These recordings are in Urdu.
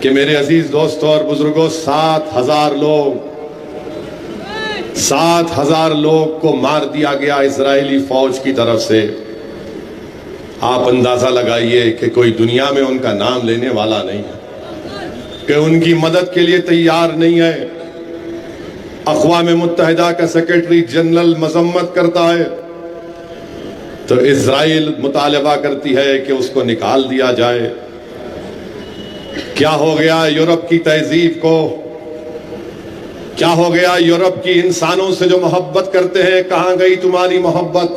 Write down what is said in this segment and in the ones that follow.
کہ میرے عزیز دوستوں اور بزرگوں 7,000 لوگ کو مار دیا گیا اسرائیلی فوج کی طرف سے. آپ اندازہ لگائیے کہ کوئی دنیا میں ان کا نام لینے والا نہیں ہے, کہ ان کی مدد کے لیے تیار نہیں ہے. اقوام متحدہ کا سیکرٹری جنرل مذمت کرتا ہے تو اسرائیل مطالبہ کرتی ہے کہ اس کو نکال دیا جائے. کیا ہو گیا یورپ کی تہذیب کو؟ کیا ہو گیا یورپ کی انسانوں سے جو محبت کرتے ہیں؟ کہاں گئی تمہاری محبت؟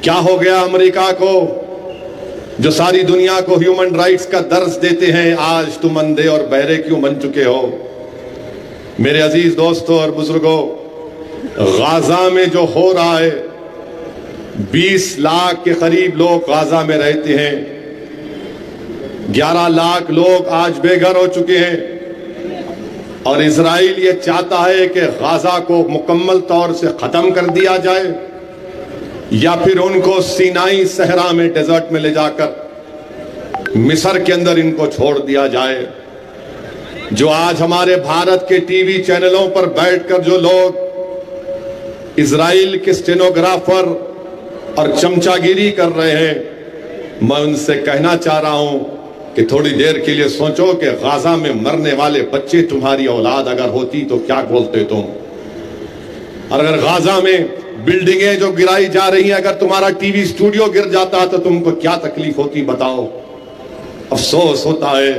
کیا ہو گیا امریکہ کو جو ساری دنیا کو ہیومن رائٹس کا درس دیتے ہیں؟ آج تم اندھے اور بہرے کیوں بن چکے ہو؟ میرے عزیز دوستوں اور بزرگوں، غزہ میں جو ہو رہا ہے، 20 لاکھ کے قریب لوگ غزہ میں رہتے ہیں. 11 لاکھ لوگ آج بے گھر ہو چکے ہیں، اور اسرائیل یہ چاہتا ہے کہ غزہ کو مکمل طور سے ختم کر دیا جائے، یا پھر ان کو سینائی صحرا میں ڈیزرٹ میں لے جا کر مصر کے اندر ان کو چھوڑ دیا جائے. جو آج ہمارے بھارت کے ٹی وی چینلوں پر بیٹھ کر جو لوگ اسرائیل کے اسٹینوگرافر اور چمچا گیری کر رہے ہیں، میں ان سے کہنا چاہ رہا ہوں کہ تھوڑی دیر کے لیے سوچو کہ غزہ میں مرنے والے بچے تمہاری اولاد اگر ہوتی تو کیا بولتے تم؟ اور اگر غزہ میں بلڈنگیں جو گرائی جا رہی ہیں، اگر تمہارا ٹی وی اسٹوڈیو گر جاتا تو تم کو کیا تکلیف ہوتی؟ بتاؤ. افسوس ہوتا ہے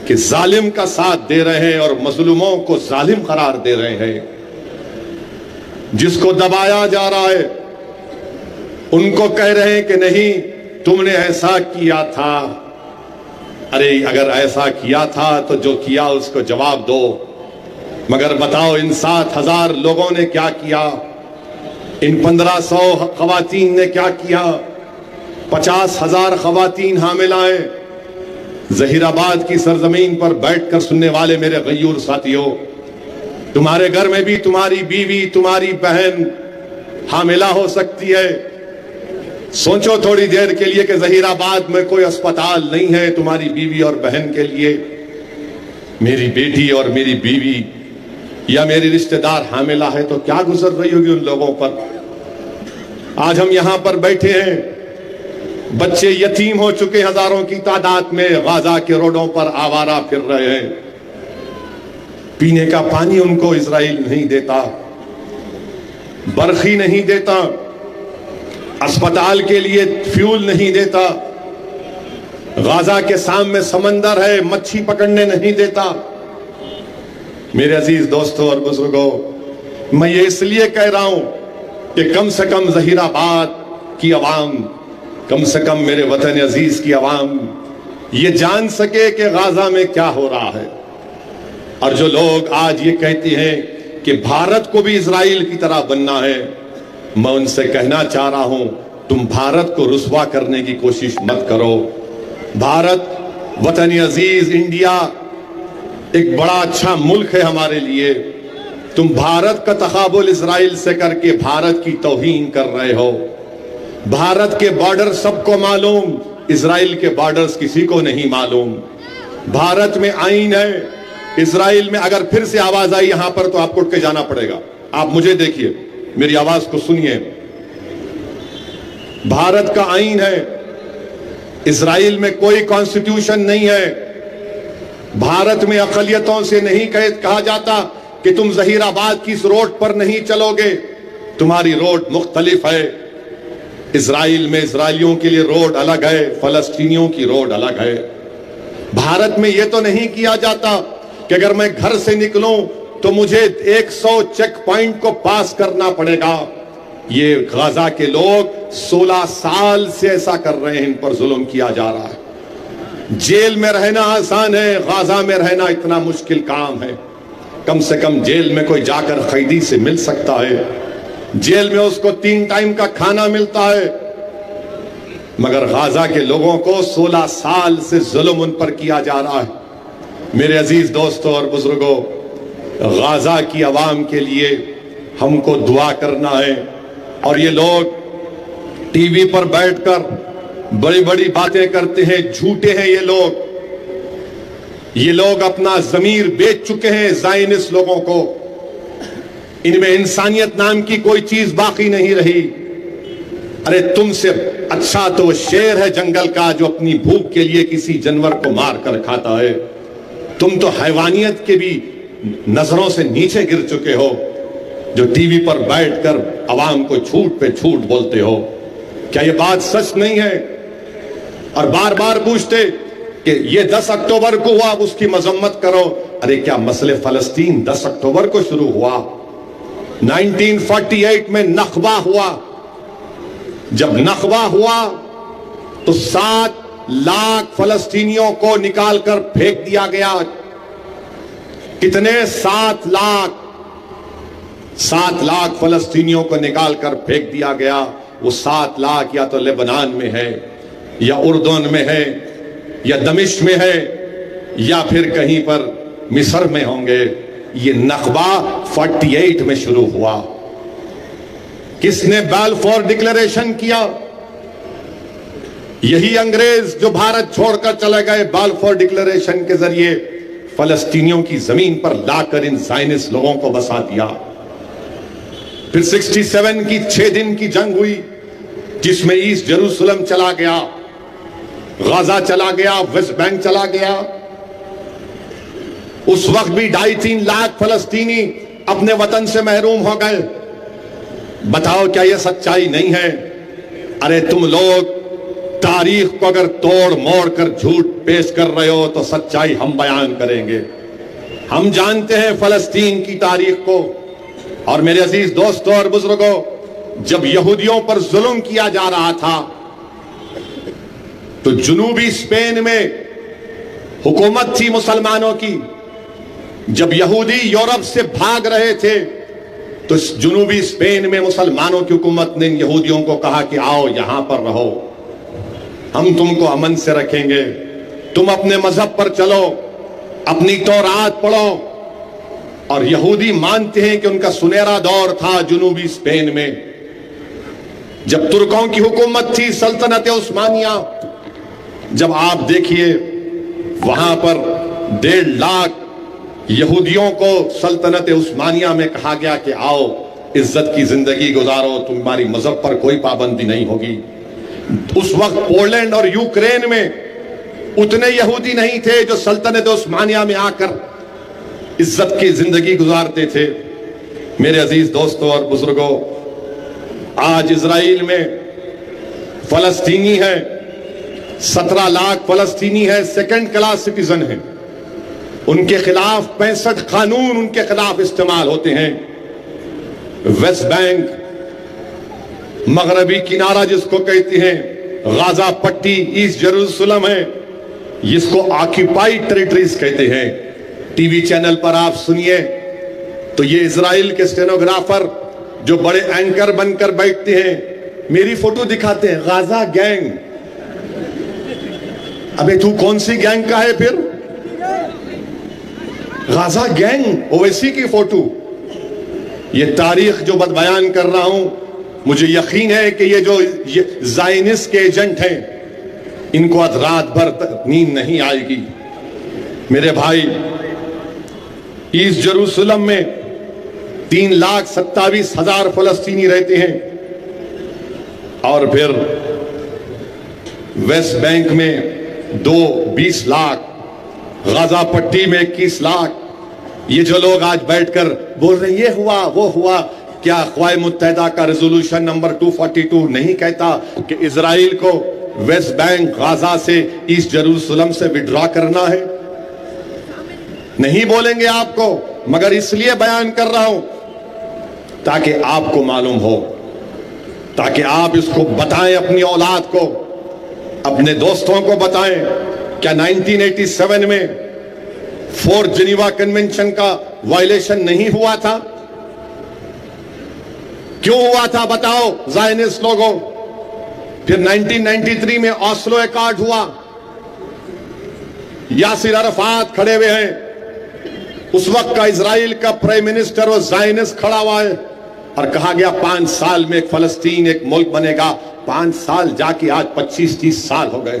کہ ظالم کا ساتھ دے رہے ہیں اور مظلوموں کو ظالم قرار دے رہے ہیں. جس کو دبایا جا رہا ہے ان کو کہہ رہے ہیں کہ نہیں تم نے ایسا کیا تھا. ارے اگر ایسا کیا تھا تو جو کیا اس کو جواب دو. مگر بتاؤ ان 7,000 لوگوں نے کیا کیا؟ ان 1,500 خواتین نے کیا کیا؟ 50,000 خواتین حاملہ ہیں. ظہیر آباد کی سرزمین پر بیٹھ کر سننے والے میرے غیور ساتھیوں، تمہارے گھر میں بھی تمہاری بیوی، تمہاری بہن حاملہ ہو سکتی ہے. سوچو تھوڑی دیر کے لیے کہ ظہیر آباد میں کوئی اسپتال نہیں ہے تمہاری بیوی اور بہن کے لیے. میری بیٹی اور میری بیوی یا میری رشتہ دار حاملہ ہے تو کیا گزر رہی ہوگی ان لوگوں پر؟ آج ہم یہاں پر بیٹھے ہیں، بچے یتیم ہو چکے ہزاروں کی تعداد میں، غزہ کے روڈوں پر آوارہ پھر رہے ہیں. پینے کا پانی ان کو اسرائیل نہیں دیتا، برقی نہیں دیتا، اسپتال کے لیے فیول نہیں دیتا. غزہ کے سامنے سمندر ہے، مچھی پکڑنے نہیں دیتا. میرے عزیز دوستوں اور بزرگوں، میں یہ اس لیے کہہ رہا ہوں کہ کم سے کم ظہیر آباد کی عوام، کم سے کم میرے وطن عزیز کی عوام یہ جان سکے کہ غزہ میں کیا ہو رہا ہے. اور جو لوگ آج یہ کہتے ہیں کہ بھارت کو بھی اسرائیل کی طرح بننا ہے، میں ان سے کہنا چاہ رہا ہوں تم بھارت کو رسوا کرنے کی کوشش مت کرو. بھارت وطن عزیز انڈیا ایک بڑا اچھا ملک ہے ہمارے لیے. تم بھارت کا تقابل اسرائیل سے کر کے بھارت کی توہین کر رہے ہو. بھارت کے بارڈر سب کو معلوم، اسرائیل کے بارڈرز کسی کو نہیں معلوم. بھارت میں آئین ہے، اسرائیل میں اگر پھر سے آواز آئی یہاں پر تو آپ کو اٹھ کے جانا پڑے گا. آپ مجھے دیکھیے، میری آواز کو سنیے. بھارت کا آئین ہے، اسرائیل میں کوئی کانسٹیٹیوشن نہیں ہے. بھارت میں اقلیتوں سے نہیں کہا جاتا کہ تم ظہیر آباد کی اس روڈ پر نہیں چلو گے، تمہاری روڈ مختلف ہے. اسرائیل میں اسرائیلیوں کے لیے روڈ الگ ہے، فلسطینیوں کی روڈ الگ ہے. بھارت میں یہ تو نہیں کیا جاتا کہ اگر میں گھر سے نکلوں تو مجھے 100 چیک پوائنٹ کو پاس کرنا پڑے گا. یہ غزہ کے لوگ 16 سال سے ایسا کر رہے ہیں، ان پر ظلم کیا جا رہا ہے. جیل میں رہنا آسان ہے، غزہ میں رہنا اتنا مشکل کام ہے. کم سے کم جیل میں کوئی جا کر قیدی سے مل سکتا ہے، جیل میں اس کو 3 ٹائم کا کھانا ملتا ہے. مگر غزہ کے لوگوں کو 16 سال سے ظلم ان پر کیا جا رہا ہے. میرے عزیز دوستوں اور بزرگوں، غزہ کی عوام کے لیے ہم کو دعا کرنا ہے. اور یہ لوگ ٹی وی پر بیٹھ کر بڑی بڑی باتیں کرتے ہیں، جھوٹے ہیں یہ لوگ. یہ لوگ اپنا ضمیر بیچ چکے ہیں زائنسٹ لوگوں کو. ان میں انسانیت نام کی کوئی چیز باقی نہیں رہی. ارے تم سے اچھا تو وہ شیر ہے جنگل کا جو اپنی بھوک کے لیے کسی جانور کو مار کر کھاتا ہے. تم تو حیوانیت کے بھی نظروں سے نیچے گر چکے ہو جو ٹی وی پر بیٹھ کر عوام کو جھوٹ پہ جھوٹ بولتے ہو. کیا یہ بات سچ نہیں ہے؟ اور بار بار پوچھتے کہ یہ 10 اکتوبر کو ہوا، اس کی مذمت کرو. ارے کیا مسئلہ فلسطین 10 اکتوبر کو شروع ہوا؟ 1948 میں نخبہ ہوا. جب نخبہ ہوا تو 7 لاکھ فلسطینیوں کو نکال کر پھینک دیا گیا. کتنے؟ 7 لاکھ. 7 لاکھ فلسطینیوں کو نکال کر پھینک دیا گیا. وہ 7 لاکھ یا تو لبنان میں ہے، یا اردن میں ہے، یا دمشق میں ہے، یا پھر کہیں پر مصر میں ہوں گے. یہ نخبہ 48 میں شروع ہوا. کس نے بیلفور ڈکلیریشن کیا؟ یہی انگریز جو بھارت چھوڑ کر چلے گئے. بیلفور ڈکلیریشن کے ذریعے فلسطینیوں کی زمین پر لا کر ان زائنسٹ لوگوں کو بسا دیا. پھر 67 کی 6 دن کی جنگ ہوئی جس میں ایسٹ جیروسلم چلا گیا، غزہ چلا گیا، ویسٹ بینک چلا گیا. اس وقت بھی 2.5-3 لاکھ فلسطینی اپنے وطن سے محروم ہو گئے. بتاؤ کیا یہ سچائی نہیں ہے؟ ارے تم لوگ تاریخ کو اگر توڑ موڑ کر جھوٹ پیش کر رہے ہو تو سچائی ہم بیان کریں گے. ہم جانتے ہیں فلسطین کی تاریخ کو. اور میرے عزیز دوستوں اور بزرگوں، جب یہودیوں پر ظلم کیا جا رہا تھا تو جنوبی اسپین میں حکومت تھی مسلمانوں کی. جب یہودی یورپ سے بھاگ رہے تھے تو جنوبی اسپین میں مسلمانوں کی حکومت نے یہودیوں کو کہا کہ آؤ یہاں پر رہو، ہم تم کو امن سے رکھیں گے، تم اپنے مذہب پر چلو، اپنی تورات پڑھو. اور یہودی مانتے ہیں کہ ان کا سنہرا دور تھا جنوبی اسپین میں جب ترکوں کی حکومت تھی، سلطنت عثمانیہ. جب آپ دیکھیے وہاں پر 1.5 لاکھ یہودیوں کو سلطنت عثمانیہ میں کہا گیا کہ آؤ عزت کی زندگی گزارو، تمہاری مذہب پر کوئی پابندی نہیں ہوگی. اس وقت پولینڈ اور یوکرین میں اتنے یہودی نہیں تھے جو سلطنت عثمانیہ میں آ کر عزت کی زندگی گزارتے تھے. میرے عزیز دوستوں اور بزرگوں، آج اسرائیل میں فلسطینی ہے، 17 لاکھ فلسطینی ہے، سیکنڈ کلاس سٹیزن ہیں. ان کے خلاف 65 قانون ان کے خلاف استعمال ہوتے ہیں. ویسٹ بینک، مغربی کنارہ جس کو کہتے ہیں، غازہ پٹی، ایسٹ جیروسلم ہے، جس کو آکیپائیڈ ٹیریٹریز کہتے ہیں. ٹی وی چینل پر آپ سنیے تو یہ اسرائیل کے اسٹینوگرافر جو بڑے اینکر بن کر بیٹھتے ہیں میری فوٹو دکھاتے ہیں، غازہ گینگ. ابے تو کون سی گینگ کا ہے پھر؟ غازہ گینگ، اویسی کی فوٹو. یہ تاریخ جو بیان کر رہا ہوں، مجھے یقین ہے کہ یہ جو زائنسٹ کے ایجنٹ ہیں ان کو آج رات بھر نیند نہیں آئے گی. میرے بھائی، ایسٹ جیروسلم میں 3,27,000 فلسطینی رہتے ہیں، اور پھر ویسٹ بینک میں 20 لاکھ، غازہ پٹی میں 21 لاکھ. یہ جو لوگ آج بیٹھ کر بول رہے ہیں یہ ہوا وہ ہوا، کیا اقوام متحدہ کا ریزولوشن نمبر 242 نہیں کہتا کہ اسرائیل کو ویسٹ بینک، غازہ سے، ایسٹ جیروسلم سے وڈرا کرنا ہے؟ نہیں بولیں گے آپ کو، مگر اس لیے بیان کر رہا ہوں تاکہ آپ کو معلوم ہو، تاکہ آپ اس کو بتائیں اپنی اولاد کو، اپنے دوستوں کو بتائیں. کیا 1987 میں 4 جنیوا کنونشن کا وائلیشن نہیں ہوا تھا؟ کیوں ہوا تھا بتاؤ زائنسٹ لوگوں. پھر 1993 میں اوسلو ایکارڈ ہوا، یاسر عرفات کھڑے ہوئے ہیں، اس وقت کا اسرائیل کا پرائم منسٹر وہ زائنسٹ کھڑا ہوا ہے، اور کہا گیا 5 سال میں ایک فلسطین ایک ملک بنے گا. 5 سال جا کے آج 25-30 سال ہو گئے.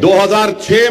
2006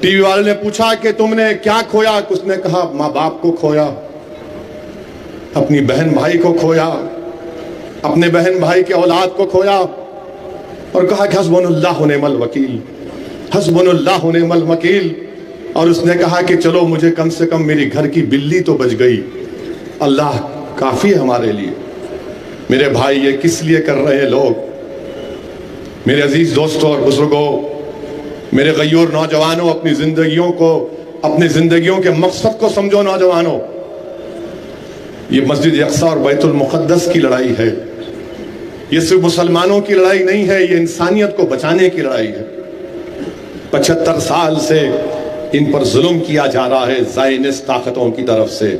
ٹی وی والے نے پوچھا کہ تم نے کیا کھویا؟ اس نے کہا ماں باپ کو کھویا، اپنی بہن بھائی کو کھویا، اپنے بہن بھائی کے اولاد کو کھویا، اور کہا کہ حسبنا اللہ ونعم الوکیل، حسبنا اللہ ونعم الوکیل۔ اور اس نے کہا کہ چلو مجھے کم سے کم میری گھر کی بلی تو بچ گئی، اللہ کافی ہے ہمارے لیے۔ میرے بھائی یہ کس لیے کر رہے ہیں لوگ؟ میرے عزیز دوستوں اور بزرگوں، میرے غیور نوجوانوں، اپنی زندگیوں کے مقصد کو سمجھو نوجوانوں۔ یہ مسجد اقصی اور بیت المقدس کی لڑائی ہے، یہ صرف مسلمانوں کی لڑائی نہیں ہے، یہ انسانیت کو بچانے کی لڑائی ہے۔ 75 سال سے ان پر ظلم کیا جا رہا ہے زائنسٹ طاقتوں کی طرف سے،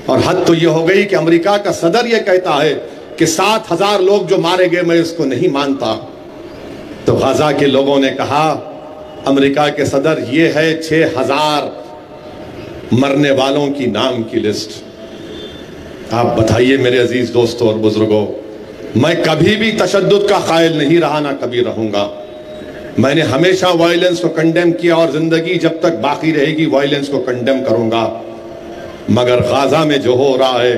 اور حد تو یہ ہو گئی کہ امریکہ کا صدر یہ کہتا ہے کہ 7,000 لوگ جو مارے گئے میں اس کو نہیں مانتا۔ تو غزہ کے لوگوں نے کہا امریکہ کے صدر یہ ہے 6,000 مرنے والوں کی نام کی لسٹ۔ آپ بتائیے میرے عزیز دوستوں اور بزرگوں، میں کبھی بھی تشدد کا قائل نہیں رہا، نہ کبھی رہوں گا۔ میں نے ہمیشہ وائلنس کو کنڈیم کیا، اور زندگی جب تک باقی رہے گی وائلنس کو کنڈیم کروں گا۔ مگر غزہ میں جو ہو رہا ہے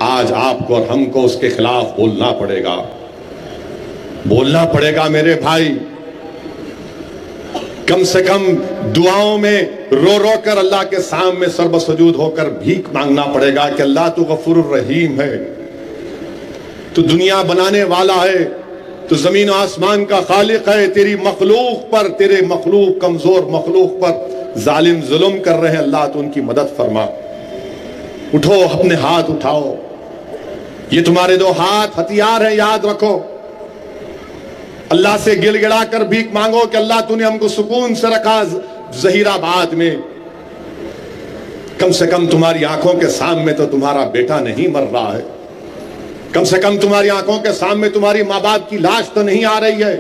آج آپ کو اور ہم کو اس کے خلاف بولنا پڑے گا، بولنا پڑے گا میرے بھائی۔ کم سے کم دعاؤں میں رو رو کر اللہ کے سامنے سر بسجود ہو کر بھیک مانگنا پڑے گا کہ اللہ تو غفور الرحیم ہے، تو دنیا بنانے والا ہے، تو زمین و آسمان کا خالق ہے، تیری مخلوق پر، تیرے مخلوق کمزور مخلوق پر ظالم ظلم کر رہے ہیں، اللہ تو ان کی مدد فرما۔ اٹھو، اپنے ہاتھ اٹھاؤ، یہ تمہارے 2 ہاتھ ہتھیار ہیں، یاد رکھو۔ اللہ سے گڑ گڑا کر بھیک مانگو کہ اللہ تو نے ہم کو سکون سے رکھا ظہیر آباد میں۔ کم سے کم تمہاری آنکھوں کے سامنے تو تمہارا بیٹا نہیں مر رہا ہے، کم سے کم تمہاری آنکھوں کے سامنے تمہاری ماں باپ کی لاش تو نہیں آ رہی ہے،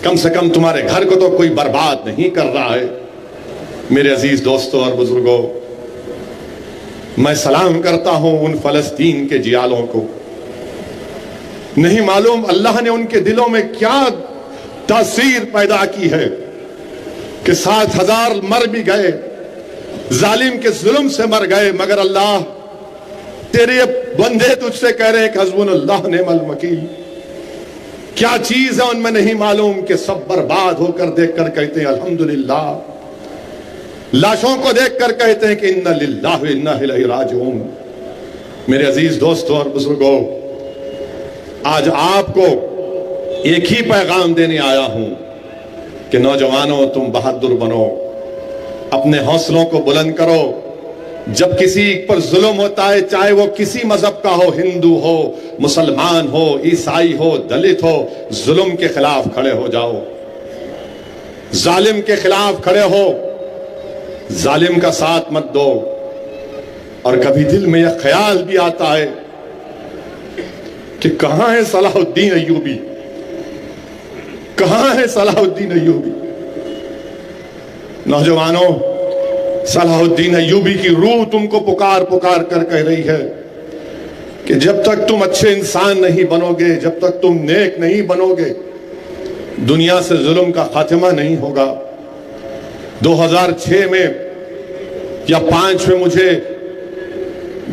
کم سے کم تمہارے گھر کو تو کوئی برباد نہیں کر رہا ہے۔ میرے عزیز دوستوں اور بزرگوں، میں سلام کرتا ہوں ان فلسطین کے جیالوں کو۔ نہیں معلوم اللہ نے ان کے دلوں میں کیا تاثیر پیدا کی ہے کہ 7,000 مر بھی گئے، ظالم کے ظلم سے مر گئے، مگر اللہ تیرے بندے تجھ سے کہہ رہے ہیں کہ حسبنا اللہ نعم الوکیل۔ کیا چیز ہے ان میں نہیں معلوم کہ سب برباد ہو کر دیکھ کر کہتے ہیں الحمدللہ، لاشوں کو دیکھ کر کہتے ہیں کہ انا للہ و انا الیہ راجعون۔ میرے عزیز دوستوں اور بزرگوں، آج آپ کو ایک ہی پیغام دینے آیا ہوں کہ نوجوانوں تم بہادر بنو، اپنے حوصلوں کو بلند کرو۔ جب کسی پر ظلم ہوتا ہے، چاہے وہ کسی مذہب کا ہو، ہندو ہو، مسلمان ہو، عیسائی ہو، دلت ہو، ظلم کے خلاف کھڑے ہو جاؤ، ظالم کے خلاف کھڑے ہو، ظالم کا ساتھ مت دو۔ اور کبھی دل میں یہ خیال بھی آتا ہے کہ کہاں ہے صلاح الدین ایوبی، کہاں ہے صلاح الدین ایوبی؟ نوجوانوں، صلاح الدین ایوبی کی روح تم کو پکار پکار کر کہہ رہی ہے کہ جب تک تم اچھے انسان نہیں بنو گے، جب تک تم نیک نہیں بنو گے، دنیا سے ظلم کا خاتمہ نہیں ہوگا۔ 2006 میں یا 5 میں مجھے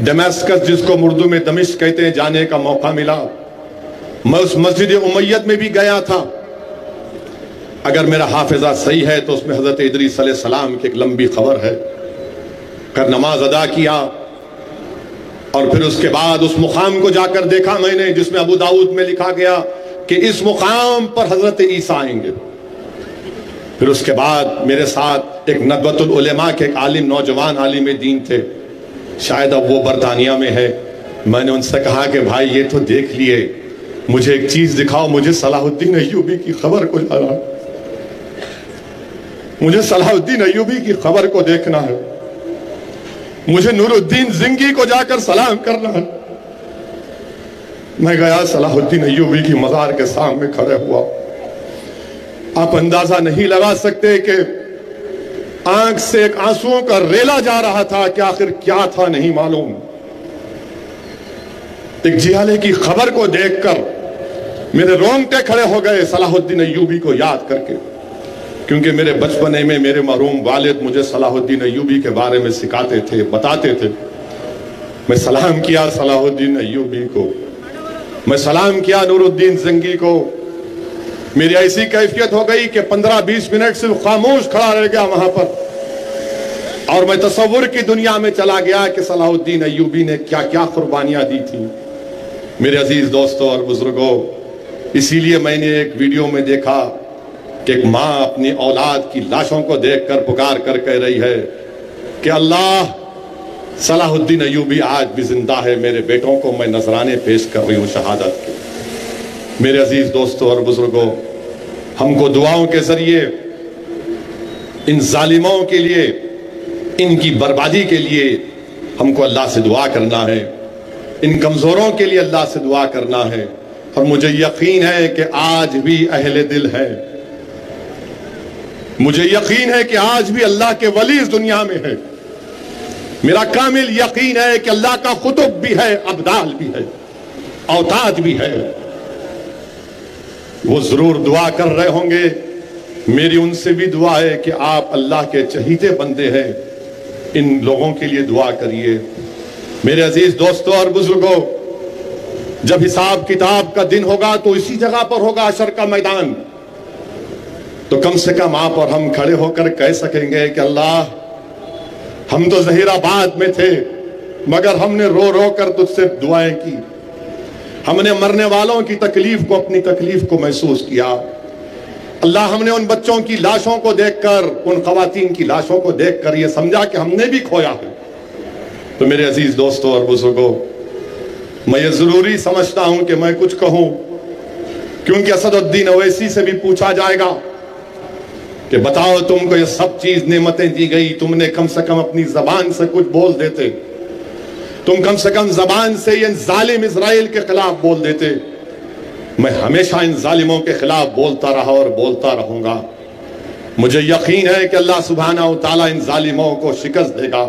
ڈیماسکس، جس کو اردو میں دمشق کہتے ہیں، جانے کا موقع ملا۔ میں اس مسجد امیت میں بھی گیا تھا۔ اگر میرا حافظہ صحیح ہے تو اس میں حضرت ادریس علیہ السلام کی ایک لمبی خبر ہے۔ کر نماز ادا کیا، اور پھر اس کے بعد اس مقام کو جا کر دیکھا میں نے جس میں ابو داؤد میں لکھا گیا کہ اس مقام پر حضرت عیسیٰ آئیں گے۔ پھر اس کے بعد میرے ساتھ ایک ندوۃ العلماء کے ایک عالم، نوجوان عالم دین تھے، شاید اب وہ برطانیہ میں ہے۔ میں نے ان سے کہا کہ بھائی یہ تو دیکھ لیے، مجھے ایک چیز دکھاؤ، مجھے صلاح الدین ایوبی کی خبر کو جانا، مجھے صلاح الدین ایوبی کی خبر کو دیکھنا ہے، مجھے نور الدین زنگی کو جا کر سلام کرنا ہے۔ میں گیا، صلاح الدین ایوبی کی مزار کے سامنے کھڑے ہوا۔ آپ اندازہ نہیں لگا سکتے کہ آنکھ سے ایک آنسوؤں کا ریلا جا رہا تھا کہ آخر کیا تھا نہیں معلوم۔ ایک جیالے کی خبر کو دیکھ کر میرے رونگٹے کھڑے ہو گئے صلاح الدین ایوبی کو یاد کر کے۔ کیونکہ میرے بچپنے میں میرے مرحوم والد مجھے صلاح الدین ایوبی کے بارے میں سکھاتے تھے، بتاتے تھے۔ میں سلام کیا صلاح الدین ایوبی کو، میں سلام کیا نور الدین زنگی کو، میری ایسی کیفیت ہو گئی کہ 15-20 منٹ صرف خاموش کھڑا رہ گیا وہاں پر، اور میں تصور کی دنیا میں چلا گیا کہ صلاح الدین ایوبی نے کیا کیا قربانیاں دی تھیں۔ میرے عزیز دوستوں اور بزرگوں، اسی لیے میں نے ایک ویڈیو میں دیکھا کہ ایک ماں اپنی اولاد کی لاشوں کو دیکھ کر پکار کر کہہ رہی ہے کہ اللہ، صلاح الدین ایوبی آج بھی زندہ ہے، میرے بیٹوں کو میں نذرانے پیش کر رہی ہوں شہادت کے۔ میرے عزیز دوستوں اور بزرگوں، ہم کو دعاؤں کے ذریعے ان ظالموں کے لیے، ان کی بربادی کے لیے ہم کو اللہ سے دعا کرنا ہے، ان کمزوروں کے لیے اللہ سے دعا کرنا ہے۔ اور مجھے یقین ہے کہ آج بھی اہل دل ہے، مجھے یقین ہے کہ آج بھی اللہ کے ولی اس دنیا میں ہے، میرا کامل یقین ہے کہ اللہ کا قطب بھی ہے، ابدال بھی ہے، اوتاد بھی ہے۔ وہ ضرور دعا کر رہے ہوں گے، میری ان سے بھی دعا ہے کہ آپ اللہ کے چہیتے بندے ہیں، ان لوگوں کے لیے دعا کریے۔ میرے عزیز دوستوں اور بزرگوں، جب حساب کتاب کا دن ہوگا تو اسی جگہ پر ہوگا، حشر کا میدان، تو کم سے کم آپ اور ہم کھڑے ہو کر کہہ سکیں گے کہ اللہ، ہم تو ظہیر آباد میں تھے مگر ہم نے رو رو کر تجھ سے دعائیں کی، ہم نے مرنے والوں کی تکلیف کو، اپنی تکلیف کو محسوس کیا۔ اللہ، ہم نے ان بچوں کی لاشوں کو دیکھ کر، ان خواتین کی لاشوں کو دیکھ کر یہ سمجھا کہ ہم نے بھی کھویا ہے۔ تو میرے عزیز دوستوں اور بزرگوں، میں یہ ضروری سمجھتا ہوں کہ میں کچھ کہوں، کیونکہ اسد الدین اویسی سے بھی پوچھا جائے گا کہ بتاؤ، تم کو یہ سب چیز نعمتیں دی گئی، تم نے کم سے کم اپنی زبان سے کچھ بول دیتے، تم کم سے کم زبان سے یہ ظالم اسرائیل کے خلاف بول دیتے۔ میں ہمیشہ ان ظالموں کے خلاف بولتا رہا اور بولتا رہوں گا۔ مجھے یقین ہے کہ اللہ سبحانہ و تعالیٰ ان ظالموں کو شکست دے گا،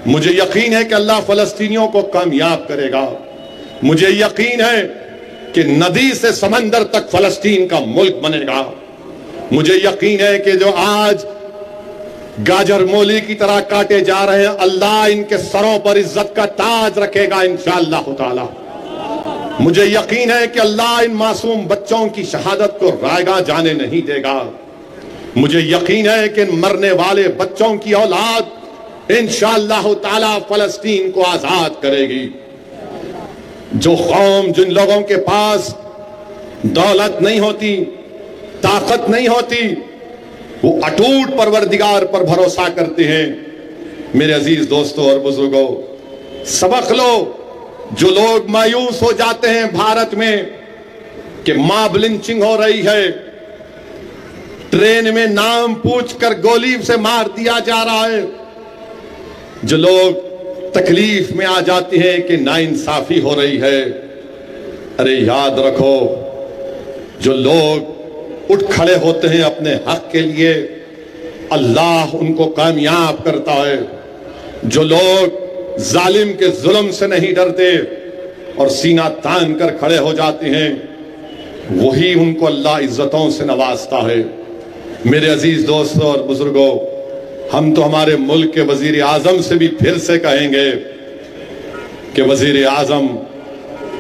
مجھے یقین ہے کہ اللہ فلسطینیوں کو کامیاب کرے گا، مجھے یقین ہے کہ ندی سے سمندر تک فلسطین کا ملک بنے گا، مجھے یقین ہے کہ جو آج گاجر مولی کی طرح کاٹے جا رہے ہیں، اللہ ان کے سروں پر عزت کا تاج رکھے گا انشاءاللہ تعالی۔ مجھے یقین ہے کہ اللہ ان معصوم بچوں کی شہادت کو رائیگاں جانے نہیں دے گا، مجھے یقین ہے کہ ان مرنے والے بچوں کی اولاد انشاءاللہ تعالی فلسطین کو آزاد کرے گی۔ جو قوم، جن لوگوں کے پاس دولت نہیں ہوتی، طاقت نہیں ہوتی، وہ اٹوٹ پروردگار پر بھروسہ کرتے ہیں۔ میرے عزیز دوستوں اور بزرگوں، سبق لو۔ جو لوگ مایوس ہو جاتے ہیں بھارت میں کہ ماب لنچنگ ہو رہی ہے، ٹرین میں نام پوچھ کر گولی سے مار دیا جا رہا ہے، جو لوگ تکلیف میں آ جاتے ہیں کہ ناانصافی ہو رہی ہے، ارے یاد رکھو، جو لوگ اٹھ کھڑے ہوتے ہیں اپنے حق کے لیے، اللہ ان کو کامیاب کرتا ہے۔ جو لوگ ظالم کے ظلم سے نہیں ڈرتے اور سینہ تان کر کھڑے ہو جاتے ہیں، وہی ان کو اللہ عزتوں سے نوازتا ہے۔ میرے عزیز دوستوں اور بزرگوں، ہم تو ہمارے ملک کے وزیر اعظم سے بھی پھر سے کہیں گے کہ وزیر اعظم،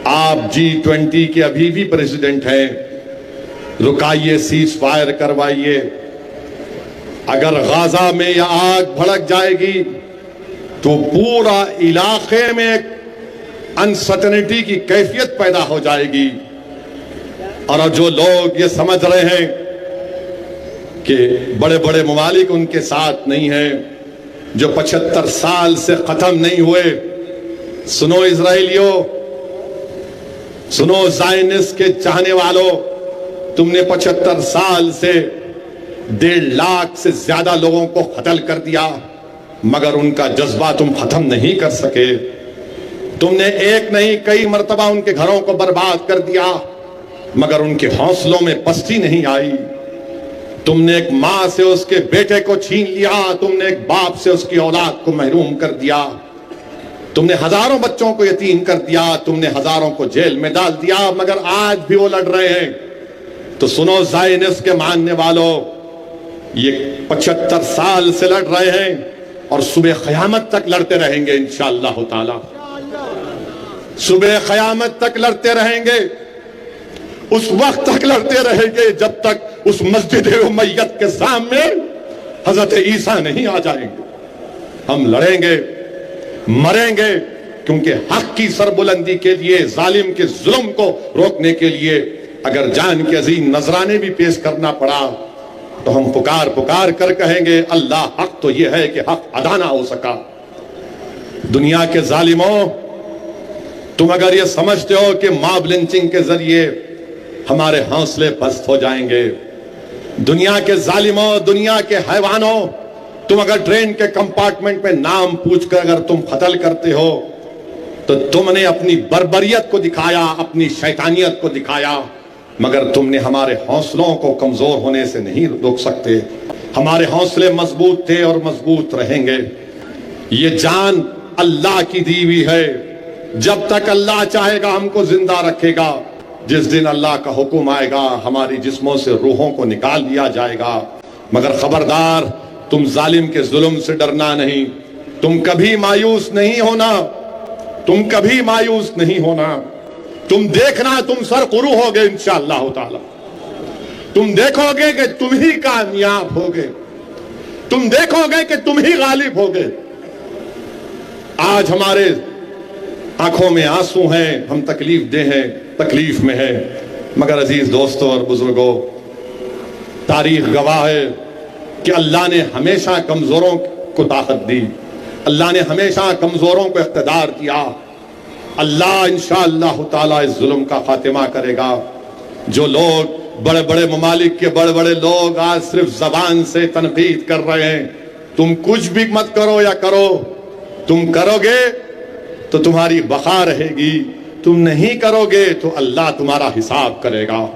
آپ G20 کے ابھی بھی پریزیڈنٹ ہیں، رکائیے، سیز فائر کروائیے۔ اگر غزہ میں یہ آگ بھڑک جائے گی تو پورا علاقے میں ایک انسرٹنٹی کی کیفیت پیدا ہو جائے گی، اور جو لوگ یہ سمجھ رہے ہیں کہ بڑے بڑے ممالک ان کے ساتھ نہیں ہیں، جو 75 سال سے ختم نہیں ہوئے، سنو اسرائیلیوں، سنو زائنسٹ کے چاہنے والوں، تم نے 75 سال سے 1.5 لاکھ سے زیادہ لوگوں کو قتل کر دیا، مگر ان کا جذبہ تم ختم نہیں کر سکے۔ تم نے ایک نہیں کئی مرتبہ ان کے گھروں کو برباد کر دیا، مگر ان کے حوصلوں میں پستی نہیں آئی۔ تم نے ایک ماں سے اس کے بیٹے کو چھین لیا، تم نے ایک باپ سے اس کی اولاد کو محروم کر دیا، تم نے ہزاروں بچوں کو یتیم کر دیا، تم نے ہزاروں کو جیل میں ڈال دیا، مگر آج بھی وہ لڑ رہے ہیں۔ تو سنو زائنسٹ کے ماننے والوں، یہ 75 سال سے لڑ رہے ہیں اور صبح قیامت تک لڑتے رہیں گے انشاءاللہ تعالی. صبح قیامت تک لڑتے رہیں گے، اس وقت تک لڑتے رہیں گے جب تک اس مسجد امیت کے سامنے حضرت عیسیٰ نہیں آ جائیں گے. ہم لڑیں گے، مریں گے، کیونکہ حق کی سربلندی کے لیے، ظالم کے ظلم کو روکنے کے لیے اگر جان کے عظیم نذرانے بھی پیش کرنا پڑا تو ہم پکار پکار کر کہیں گے اللہ حق تو یہ ہے کہ حق ادا نہ ہو سکا. دنیا کے ظالموں، تم اگر یہ سمجھتے ہو کہ ماب لنچنگ کے ذریعے ہمارے حوصلے پست ہو جائیں گے، دنیا کے ظالموں، دنیا کے حیوانوں، تم اگر ٹرین کے کمپارٹمنٹ میں نام پوچھ کر اگر تم قتل کرتے ہو تو تم نے اپنی بربریت کو دکھایا، اپنی شیطانیت کو دکھایا، مگر تم نے ہمارے حوصلوں کو کمزور ہونے سے نہیں روک سکتے. ہمارے حوصلے مضبوط تھے اور مضبوط رہیں گے. یہ جان اللہ کی دی ہوئی ہے، جب تک اللہ چاہے گا ہم کو زندہ رکھے گا. جس دن اللہ کا حکم آئے گا ہماری جسموں سے روحوں کو نکال دیا جائے گا. مگر خبردار، تم ظالم کے ظلم سے ڈرنا نہیں، تم کبھی مایوس نہیں ہونا، تم کبھی مایوس نہیں ہونا. تم دیکھنا تم سرخرو ہوگے انشاءاللہ تعالی. تم دیکھو گے کہ تم ہی کامیاب ہوگے، تم دیکھو گے کہ تم ہی غالب ہوگے. آج ہمارے آنکھوں میں آنسو ہیں، ہم تکلیف دہ ہیں، تکلیف میں ہیں، مگر عزیز دوستوں اور بزرگوں، تاریخ گواہ ہے کہ اللہ نے ہمیشہ کمزوروں کو طاقت دی، اللہ نے ہمیشہ کمزوروں کو اقتدار دیا. اللہ انشاءاللہ تعالی اس ظلم کا خاتمہ کرے گا. جو لوگ بڑے بڑے ممالک کے بڑے بڑے لوگ آج صرف زبان سے تنقید کر رہے ہیں، تم کچھ بھی مت کرو یا کرو، تم کرو گے تو تمہاری بقا رہے گی، تم نہیں کرو گے تو اللہ تمہارا حساب کرے گا.